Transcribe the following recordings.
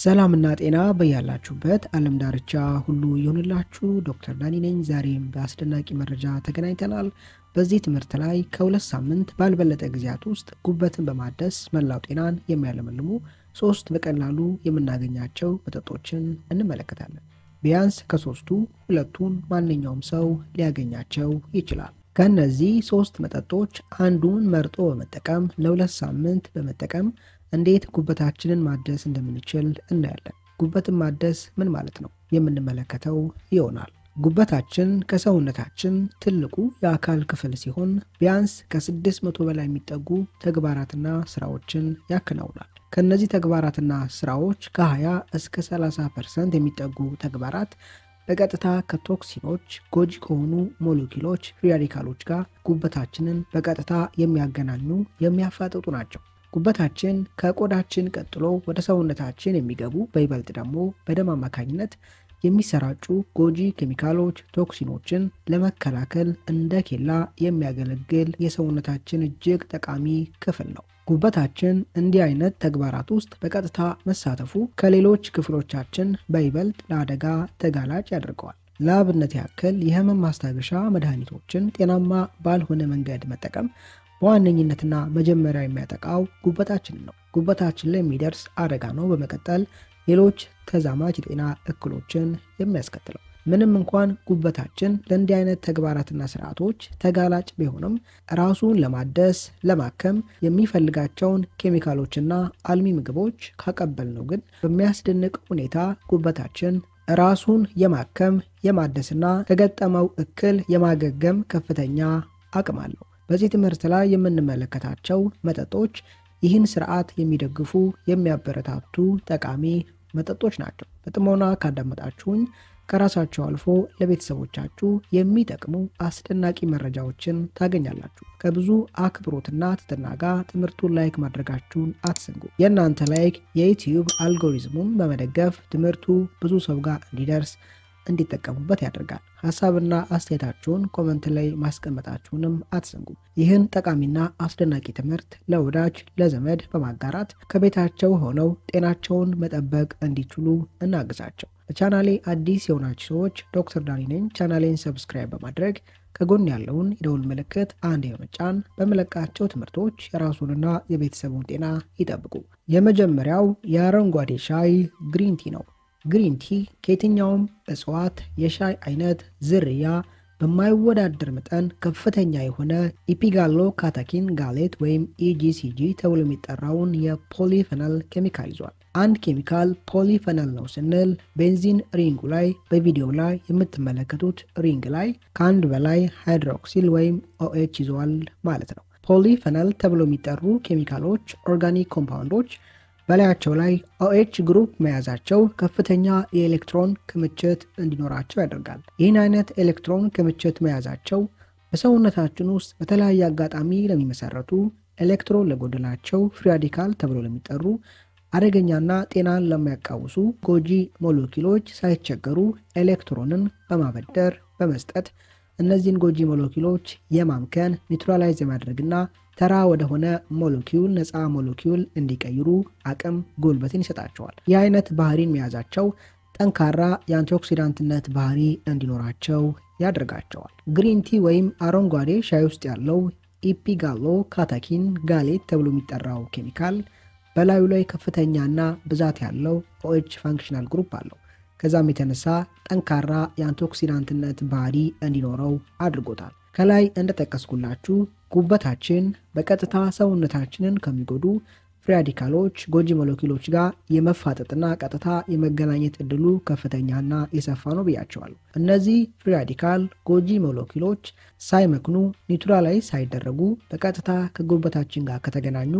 ሰላምና ጤና በያላችሁበት ዓለም ዳርቻ ሁሉ ይሁንላችሁ። ዶክተር ዳኒ ነኝ። ዛሬም በአስደናቂ መረጃ ተገናኝተናል። በዚህ ትምህርት ላይ ከሁለት ሳምንት ባልበለጠ ጊዜያት ውስጥ ጉበትን በማደስ መላው ጤናን የሚያለመልሙ 3 በቀላሉ የምናገኛቸው መጠጦችን እንመለከታለን። ቢያንስ ከ3ቱ 2ቱን ማንኛውም ሰው ሊያገኛቸው ይችላል። ከነዚህ 3 መጠጦች አንዱን መርጦ በመጠቀም ለ2 ሳምንት በመጠቀም እንዴት ጉበታችንን ማደስ እንደምንችል እናያለን። ጉበትን ማደስ ምን ማለት ነው የምንመለከተው ይሆናል። ጉበታችን ከሰውነታችን ትልቁ የአካል ክፍል ሲሆን ቢያንስ ከ600 በላይ የሚጠጉ ተግባራትና ስራዎችን ያከናውናል። ከነዚህ ተግባራትና ስራዎች ከ20 እስከ 30% የሚጠጉ ተግባራት በቀጥታ ከቶክሲኖች፣ ጎጂ ከሆኑ ሞለኪውሎች፣ ፍሪ ራዲካሎች ጋር ጉበታችንን በቀጥታ የሚያገናኙ የሚያፋጥጡ ናቸው። ጉበታችን ከቆዳችን ቀጥሎ ወደ ሰውነታችን የሚገቡ በይበልጥ ደግሞ በደም አማካኝነት የሚሰራጩ ጎጂ ኬሚካሎች፣ ቶክሲኖችን ለመከላከል እንደ ኬላ የሚያገለግል የሰውነታችን እጅግ ጠቃሚ ክፍል ነው። ጉበታችን እንዲህ አይነት ተግባራት ውስጥ በቀጥታ መሳተፉ ከሌሎች ክፍሎቻችን በይበልጥ ለአደጋ ተጋላጭ ያደርገዋል። ለአብነት ያክል የህመም ማስታገሻ መድኃኒቶችን ጤናማ ባልሆነ መንገድ መጠቀም በዋነኝነትና መጀመሪያ የሚያጠቃው ጉበታችን ነው። ጉበታችን ላይ የሚደርስ አደጋ ነው በመቀጠል ሌሎች ተዛማጅ የጤና እክሎችን የሚያስከትለው። ምንም እንኳን ጉበታችን ለእንዲህ አይነት ተግባራትና ስርዓቶች ተጋላጭ ቢሆንም ራሱን ለማደስ ለማከም የሚፈልጋቸውን ኬሚካሎችና አልሚ ምግቦች ካቀበልነው ግን በሚያስደንቅ ሁኔታ ጉበታችን ራሱን የማከም የማደስና ከገጠመው እክል የማገገም ከፍተኛ አቅም አለው። በዚህ ትምህርት ላይ የምንመለከታቸው መጠጦች ይህን ስርዓት የሚደግፉ የሚያበረታቱ ጠቃሚ መጠጦች ናቸው። በጥሞና ካዳመጣችሁኝ ከራሳችሁ አልፎ ለቤተሰቦቻችሁ የሚጠቅሙ አስደናቂ መረጃዎችን ታገኛላችሁ። ከብዙ አክብሮትና ትህትና ጋር ትምህርቱን ላይክ ማድረጋችሁን አትዘንጉ። የእናንተ ላይክ የዩቲዩብ አልጎሪዝሙን በመደገፍ ትምህርቱ ብዙ ሰው ጋር እንዲደርስ እንዲጠቀሙበት ያደርጋል። ሐሳብና አስተያየታችሁን ኮሜንት ላይ ማስቀመጣችሁንም አትዘንጉ። ይህን ጠቃሚና አስደናቂ ትምህርት ለወዳጅ ለዘመድ በማጋራት ከቤታቸው ሆነው ጤናቸውን መጠበቅ እንዲችሉ እናግዛቸው። ለቻናሌ አዲስ የሆናችሁ ሰዎች ዶክተር ዳኒ ነኝ። ቻናሌን ሰብስክራይብ በማድረግ ከጎን ያለውን የደውል ምልክት አንድ በመጫን በመለቃቸው ትምህርቶች የራሱንና የቤተሰቡን ጤና ይጠብቁ። የመጀመሪያው የአረንጓዴ ሻይ ግሪን ቲ ነው። ግሪን ቲ ከየትኛውም እጽዋት የሻይ አይነት ዝርያ በማይወዳደር መጠን ከፍተኛ የሆነ ኢፒጋሎ ካታኪን ጋሌት ወይም ኢጂሲጂ ተብሎ የሚጠራውን የፖሊፌናል ኬሚካል ይዟል። አንድ ኬሚካል ፖሊፌናል ነው ስንል ቤንዚን ሪንጉ ላይ በቪዲዮ ላይ የምትመለከቱት ሪንግ ላይ ከአንድ በላይ ሃይድሮክሲል ወይም OH ይዟል ማለት ነው። ፖሊፌናል ተብሎ የሚጠሩ ኬሚካሎች ኦርጋኒክ ኮምፓውንዶች በላያቸው ላይ OH ግሩፕ መያዛቸው ከፍተኛ የኤሌክትሮን ክምችት እንዲኖራቸው ያደርጋል። ይህን አይነት ኤሌክትሮን ክምችት መያዛቸው በሰውነታችን ውስጥ በተለያየ አጋጣሚ ለሚመሰረቱ ኤሌክትሮን ለጎደላቸው ፍሪ ራዲካል ተብሎ ለሚጠሩ አደገኛና ጤናን ለሚያቃውሱ ጎጂ ሞለኪውሎች ሳይቸገሩ ኤሌክትሮንን በማበደር በመስጠት እነዚህን ጎጂ ሞለኪውሎች የማምከን ኒውትራላይዝ የማድረግና ተራ ወደሆነ ሞለኪውል ነፃ ሞለኪውል እንዲቀይሩ አቅም ጉልበትን ይሰጣቸዋል። ይህ አይነት ባህሪን መያዛቸው ጠንካራ የአንቲኦክሲዳንትነት ባህሪ እንዲኖራቸው ያደርጋቸዋል። ግሪን ቲ ወይም አረንጓዴ ሻይ ውስጥ ያለው ኢፒጋሎ ካታኪን ጋሌት ተብሎ የሚጠራው ኬሚካል በላዩ ላይ ከፍተኛና ብዛት ያለው OH ፋንክሽናል ግሩፕ አለው። ከዛም የተነሳ ጠንካራ የአንቲኦክሲዳንትነት ባህሪ እንዲኖረው አድርጎታል። ከላይ እንደጠቀስኩላችሁ ጉበታችን በቀጥታ ሰውነታችንን ከሚጎዱ ፍሪ ራዲካሎች ጎጂ ሞለኪውሎች ጋር የመፋጠጥና ቀጥታ የመገናኘት እድሉ ከፍተኛና የሰፋ ነው ብያቸዋለሁ። እነዚህ ፍሪ ራዲካል ጎጂ ሞለኪውሎች ሳይመክኑ ኒውትራላይዝ ሳይደረጉ በቀጥታ ከጉበታችን ጋር ከተገናኙ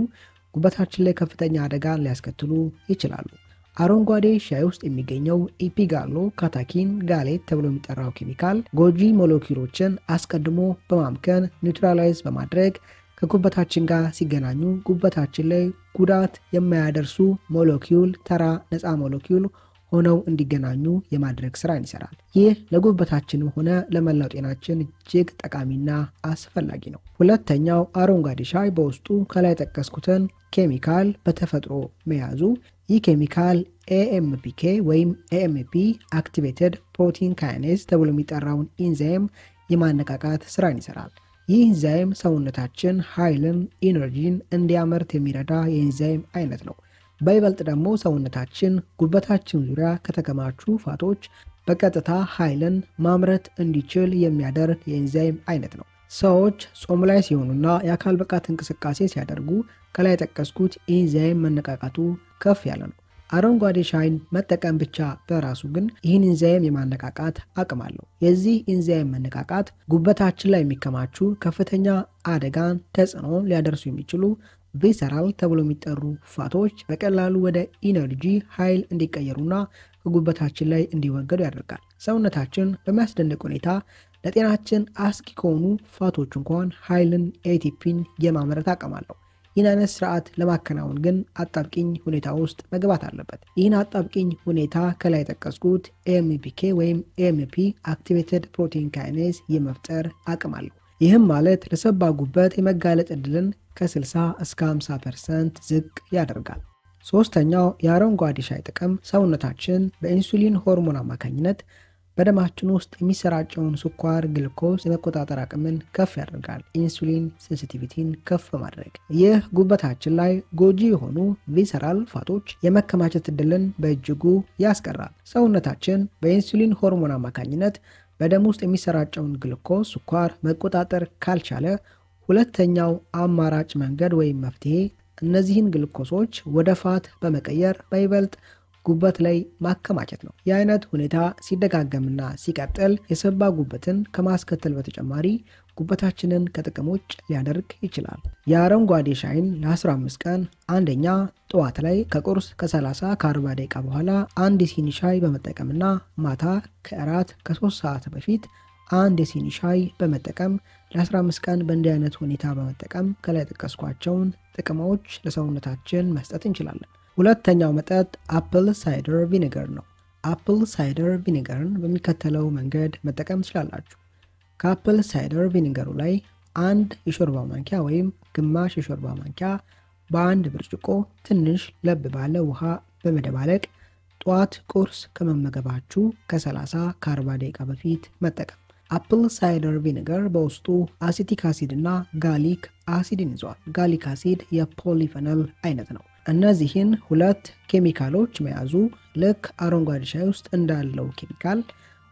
ጉበታችን ላይ ከፍተኛ አደጋን ሊያስከትሉ ይችላሉ። አረንጓዴ ሻይ ውስጥ የሚገኘው ኢፒጋሎ ካታኪን ጋሌት ተብሎ የሚጠራው ኬሚካል ጎጂ ሞለኪውሎችን አስቀድሞ በማምከን ኒውትራላይዝ በማድረግ ከጉበታችን ጋር ሲገናኙ ጉበታችን ላይ ጉዳት የማያደርሱ ሞለኪውል ተራ ነፃ ሞለኪውል ሆነው እንዲገናኙ የማድረግ ስራን ይሰራል። ይህ ለጉበታችንም ሆነ ለመላው ጤናችን እጅግ ጠቃሚና አስፈላጊ ነው። ሁለተኛው አረንጓዴ ሻይ በውስጡ ከላይ ጠቀስኩትን ኬሚካል በተፈጥሮ መያዙ። ይህ ኬሚካል AMPK ወይም AMP አክቲቬትድ ፕሮቲን ካይኔዝ ተብሎ የሚጠራውን ኢንዛይም የማነቃቃት ስራን ይሰራል። ይህ ኢንዛይም ሰውነታችን ኃይልን፣ ኢነርጂን እንዲያመርት የሚረዳ የኢንዛይም አይነት ነው። በይበልጥ ደግሞ ሰውነታችን ጉበታችን ዙሪያ ከተከማቹ ፋቶች በቀጥታ ኃይልን ማምረት እንዲችል የሚያደርግ የኢንዛይም አይነት ነው። ሰዎች ጾም ላይ ሲሆኑና የአካል ብቃት እንቅስቃሴ ሲያደርጉ ከላይ ጠቀስኩት ኢንዛይም መነቃቃቱ ከፍ ያለ ነው። አረንጓዴ ሻይን መጠቀም ብቻ በራሱ ግን ይህን ኢንዛይም የማነቃቃት አቅም አለው። የዚህ ኢንዛይም መነቃቃት ጉበታችን ላይ የሚከማቹ ከፍተኛ አደጋን ተጽዕኖ ሊያደርሱ የሚችሉ ቪሰራል ተብሎ የሚጠሩ ፋቶች በቀላሉ ወደ ኢነርጂ ኃይል እንዲቀየሩና ከጉበታችን ላይ እንዲወገዱ ያደርጋል። ሰውነታችን በሚያስደንቅ ሁኔታ ለጤናችን አስጊ ከሆኑ ፋቶች እንኳን ኃይልን ATPን የማምረት አቅም አለው። ይህን አይነት ስርዓት ለማከናወን ግን አጣብቂኝ ሁኔታ ውስጥ መግባት አለበት። ይህን አጣብቂኝ ሁኔታ ከላይ ጠቀስኩት AMPK ወይም AMP አክቲቬትድ ፕሮቲን ካይኔዝ የመፍጠር አቅም አለው። ይህም ማለት ለሰባ ጉበት የመጋለጥ ዕድልን ከ60 እስከ 50% ዝቅ ያደርጋል። ሶስተኛው የአረንጓዴ ሻይ ጥቅም ሰውነታችን በኢንሱሊን ሆርሞን አማካኝነት በደማችን ውስጥ የሚሰራጨውን ስኳር ግሉኮዝ የመቆጣጠር አቅምን ከፍ ያደርጋል። ኢንሱሊን ሴንሲቲቪቲን ከፍ በማድረግ ይህ ጉበታችን ላይ ጎጂ የሆኑ ቪሰራል ፋቶች የመከማቸት ዕድልን በእጅጉ ያስቀራል። ሰውነታችን በኢንሱሊን ሆርሞን አማካኝነት በደም ውስጥ የሚሰራጨውን ግሉኮዝ ስኳር መቆጣጠር ካልቻለ ሁለተኛው አማራጭ መንገድ ወይም መፍትሄ እነዚህን ግሉኮሶች ወደ ፋት በመቀየር በይበልጥ ጉበት ላይ ማከማቸት ነው። የአይነት ሁኔታ ሲደጋገምና ሲቀጥል የሰባ ጉበትን ከማስከተል በተጨማሪ ጉበታችንን ከጥቅም ውጭ ሊያደርግ ይችላል። የአረንጓዴ ሻይን ለ15 ቀን አንደኛ ጠዋት ላይ ከቁርስ ከ30-40 ደቂቃ በኋላ አንድ ሲኒ ሻይ በመጠቀምና ማታ ከእራት ከ3 ሰዓት በፊት አንድ ሲኒ ሻይ በመጠቀም ለ15 ቀን በእንዲህ አይነት ሁኔታ በመጠቀም ከላይ ጠቀስኳቸውን ጥቅሞች ለሰውነታችን መስጠት እንችላለን። ሁለተኛው መጠጥ አፕል ሳይደር ቪኒገር ነው። አፕል ሳይደር ቪኒገርን በሚከተለው መንገድ መጠቀም ትችላላችሁ። ከአፕል ሳይደር ቪኒገሩ ላይ አንድ የሾርባ ማንኪያ ወይም ግማሽ የሾርባ ማንኪያ በአንድ ብርጭቆ ትንሽ ለብ ባለ ውሃ በመደባለቅ ጠዋት ቁርስ ከመመገባችሁ ከ30-40 ደቂቃ በፊት መጠቀም። አፕል ሳይደር ቪኒገር በውስጡ አሲቲክ አሲድ እና ጋሊክ አሲድን ይዟል። ጋሊክ አሲድ የፖሊፌኖል አይነት ነው። እነዚህን ሁለት ኬሚካሎች መያዙ ልክ አረንጓዴ ሻይ ውስጥ እንዳለው ኬሚካል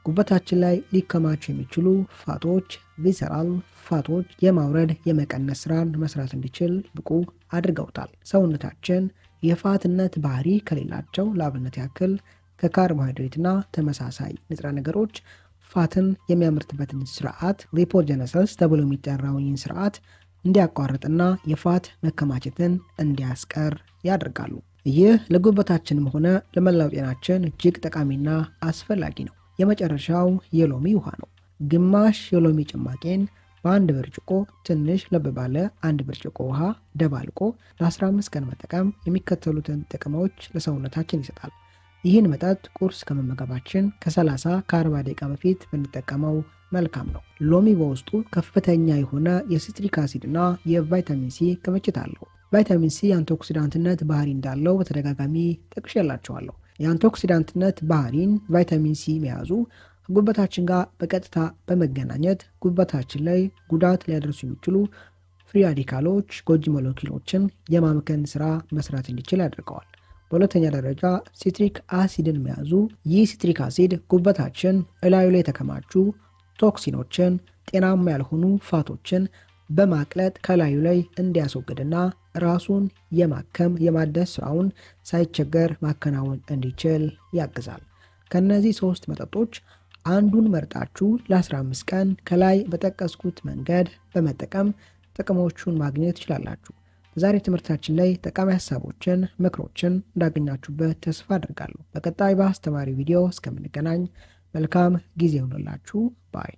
ጉበታችን ላይ ሊከማቹ የሚችሉ ፋቶች ቪሰራል ፋቶች የማውረድ የመቀነስ ስራን መስራት እንዲችል ብቁ አድርገውታል። ሰውነታችን የፋትነት ባህሪ ከሌላቸው ለአብነት ያክል ከካርቦሃይድሬትና ተመሳሳይ ንጥረ ነገሮች ፋትን የሚያመርትበትን ስርዓት ሊፖጀነሲስ ተብሎ የሚጠራውን ስርዓት እንዲያቋርጥና የፋት መከማቸትን እንዲያስቀር ያደርጋሉ። ይህ ለጉበታችንም ሆነ ለመላው ጤናችን እጅግ ጠቃሚና አስፈላጊ ነው። የመጨረሻው የሎሚ ውሃ ነው። ግማሽ የሎሚ ጭማቂን በአንድ ብርጭቆ ትንሽ ለብ ባለ አንድ ብርጭቆ ውሃ ደባልቆ ለ15 ቀን መጠቀም የሚከተሉትን ጥቅሞች ለሰውነታችን ይሰጣል። ይህን መጠጥ ቁርስ ከመመገባችን ከ30-40 ደቂቃ በፊት ብንጠቀመው መልካም ነው። ሎሚ በውስጡ ከፍተኛ የሆነ የሲትሪክ አሲድ እና የቫይታሚን ሲ ክምችት አለው። ቫይታሚን ሲ የአንቲኦክሲዳንትነት ባህሪ እንዳለው በተደጋጋሚ ጠቅሼላችኋለሁ። የአንቲኦክሲዳንትነት ባህሪን ቫይታሚን ሲ መያዙ ከጉበታችን ጋር በቀጥታ በመገናኘት ጉበታችን ላይ ጉዳት ሊያደርሱ የሚችሉ ፍሪ ራዲካሎች ጎጂ ሞለኪውሎችን የማምከን ስራ መስራት እንዲችል ያደርገዋል። በሁለተኛ ደረጃ ሲትሪክ አሲድን መያዙ ይህ ሲትሪክ አሲድ ጉበታችን እላዩ ላይ የተከማቹ ቶክሲኖችን፣ ጤናማ ያልሆኑ ፋቶችን በማቅለጥ ከላዩ ላይ እንዲያስወግድና ራሱን የማከም የማደስ ስራውን ሳይቸገር ማከናወን እንዲችል ያግዛል። ከነዚህ 3 መጠጦች አንዱን መርጣችሁ ለ15 ቀን ከላይ በጠቀስኩት መንገድ በመጠቀም ጥቅሞቹን ማግኘት ትችላላችሁ። በዛሬ ትምህርታችን ላይ ጠቃሚ ሐሳቦችን፣ ምክሮችን እንዳገኛችሁበት ተስፋ አድርጋለሁ። በቀጣይ በአስተማሪ ቪዲዮ እስከምንገናኝ መልካም ጊዜ ይሁንላችሁ ባይ